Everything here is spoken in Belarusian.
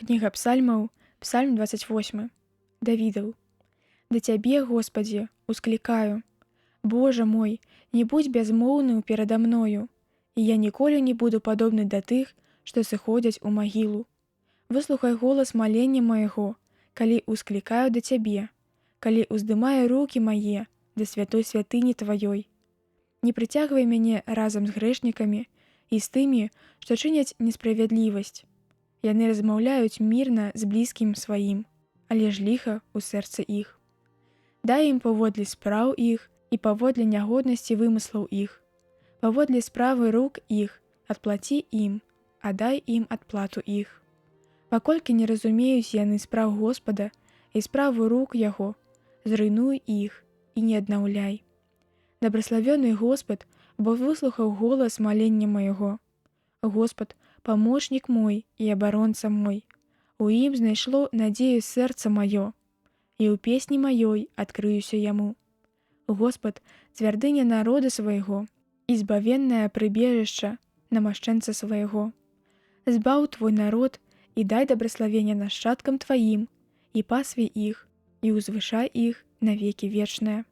Кніга псальмаў, псальм 28. Давідаў. Да Цябе, Господі, усклікаю. Божа мой, не будзь бязмоўным перада мною, і я ніколі не буду падобны да тых, што сыходзяць у магілу. Выслухай голас малення майго, калі усклікаю да Цябе, калі уздымаю рукі мае да святой святыні Тваёй. Не прыцягвай мяне разам з грэшнікамі і з тымі, што чыняць несправядлівасць. Яны размаўляюць мірна з блізкім сваім, але ж ліха ў сэрцы іх. Дай ім паводле спраў іх і паводле нягоднасці вымыслаў іх. Паводле справы рук іх адплаці ім, а дай ім адплату іх. Паколькі не разумеюць яны спраў Господа і справу рук Яго, зруйнуй іх і не аднаўляй. Дабраславёны Господ, бо выслухаў голас малення майго. Господ, памочнік мой і абаронца мой. У ім знайшло надзею сэрца маё, і ў песні маёй адкрыюся яму. Господ, цвярдыня народа свайго, і збавеннае прыбежішча намашчэнца свайго. Збаў твой народ і дай дабраславенне нашчадкам тваім, і пасві іх, і ўзвышай іх навекі вечнае.